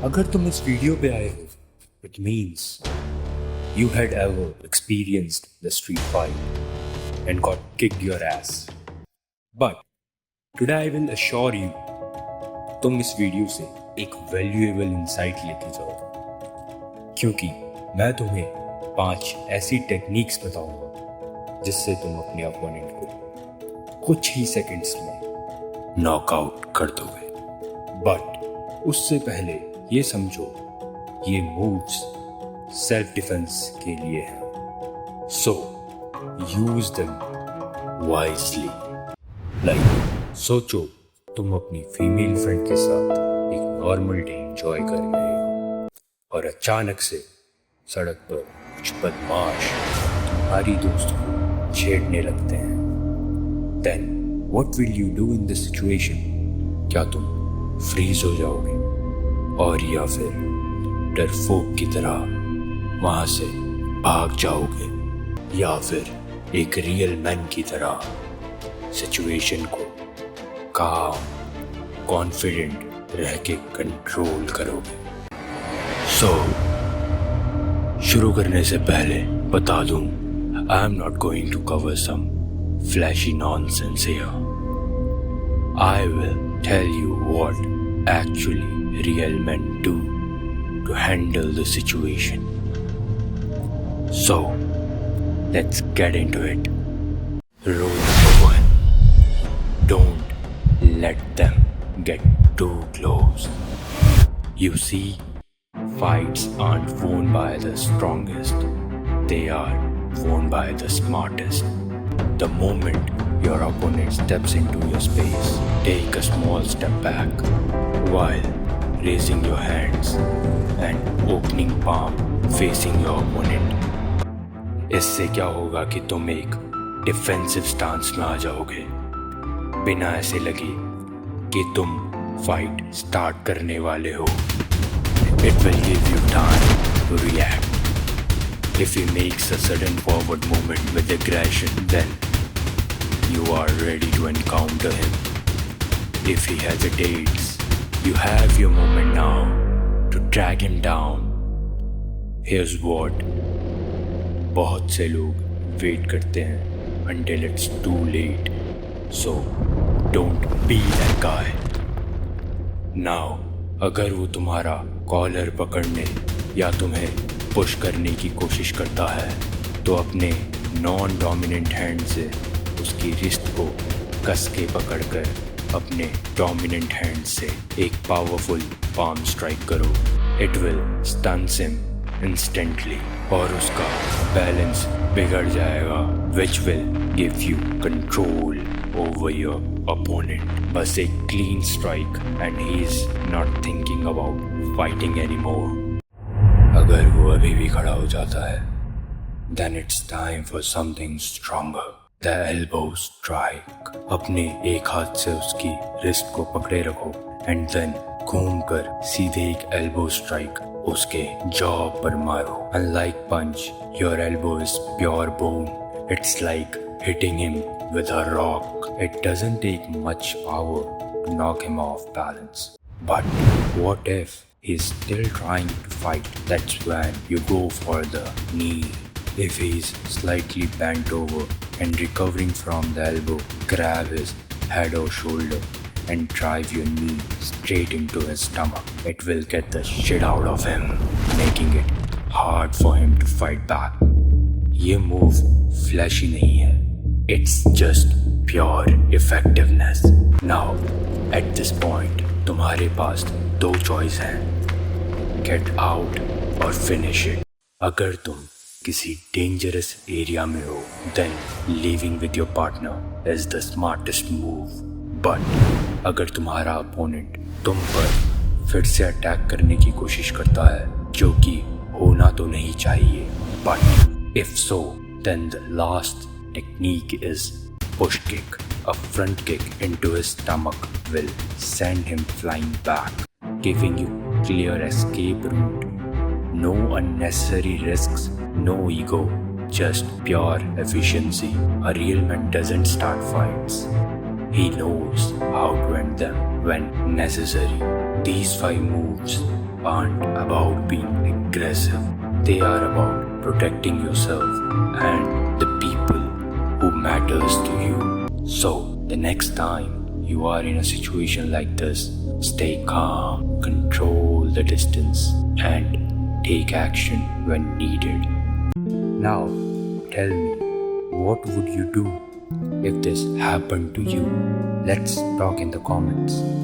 अगर तुम इस वीडियो पे आए हो, it means you had ever experienced the street fight and got kicked your ass. But today I will assure you, तुम इस वीडियो से एक वैल्यूएबल इंसाइट लेके जाओगे, क्योंकि मैं तुम्हें 5 ऐसी टेक्निक्स बताऊंगा जिससे तुम अपने अपोनेंट को कुछ ही सेकंड्स में नॉकआउट कर दोगे। बट उससे पहले ये समझो, ये मूव्स सेल्फ डिफेंस के लिए हैं, सो यूज देम वाइजली। लाइक सोचो तुम अपनी फीमेल फ्रेंड के साथ एक नॉर्मल डे एंजॉय कर रहे हो और अचानक से सड़क पर कुछ बदमाश तुम्हारी दोस्त को छेड़ने लगते हैं। Then what will you do in this situation? क्या तुम फ्रीज हो जाओगे और या फिर डरपोक की तरह वहां से भाग जाओगे, या फिर एक रियल मैन की तरह सिचुएशन को काम कॉन्फिडेंट रह के कंट्रोल करोगे? शुरू करने से पहले बता दूं, I am not going to cover some flashy nonsense here. I will tell you what actually real men do to handle the situation. So, let's get into it. Rule number 1. Don't let them get too close. You see, fights aren't won by the strongest. They are won by the smartest. The moment your opponent steps into your space, take a small step back while raising your hands and opening palm facing your opponent. इससे क्या होगा कि तुम एक defensive stance में आ जाओगे, बिना ऐसे लगे कि तुम फाइट स्टार्ट करने वाले हो। It will give you time to react. If he makes a sudden forward movement with aggression, then you are ready to encounter him. If he hesitates, you have your moment now to drag him down. Here's what बहुत से लोग wait करते हैं until it's too late. So don't be that guy. Now, अगर वो तुम्हारा collar पकड़ने या तुम्हें पुश करने की कोशिश करता है, तो अपने नॉन डोमिनेंट हैंड से उसकी रिस्ट को कस के पकड़कर अपने डोमिनेंट हैंड से एक पावरफुल पाम स्ट्राइक करो। It will stuns him instantly और उसका बैलेंस बिगड़ जाएगा, which will give you control over your opponent. बस एक clean strike and he is not thinking about fighting anymore. अगर वो अभी भी खड़ा हो जाता है, then it's time for something stronger. The elbow strike. अपने एक हाथ से उसकी रिस्ट को पकड़े रखो एंड देन घूम कर सीधे एक एल्बो स्ट्राइक उसके जॉ पर मारो। Unlike punch, your elbow is pure bone. It's like hitting him with a rock. It doesn't take much power to knock him off balance. But what if he's still trying to fight? That's when you go for the knee. If he's slightly bent over and recovering from the elbow, grab his head or shoulder and drive your knee straight into his stomach. It will get the shit out of him, making it hard for him to fight back. ये move flashy नहीं है. It's just pure effectiveness. Now, at this point, तुम्हारे पास 2 choice हैं. Get out or finish it. अगर तुम किसी dangerous area में हो, then leaving with your partner is the smartest move. But अगर तुम्हारा अपोनेंट तुम पर फिर से अटैक करने की कोशिश करता है, जो कि होना तो नहीं चाहिए, but if so, then the last technique is push kick. A front kick into his stomach will send him flying back, giving you clear escape route. No unnecessary risks, no ego, just pure efficiency. A real man doesn't start fights. He knows how to end them when necessary. These 5 moves aren't about being aggressive. They are about protecting yourself and the people who matters to you. So, the next time you are in a situation like this, stay calm, control the distance, and take action when needed. Now, tell me, what would you do if this happened to you? Let's talk in the comments.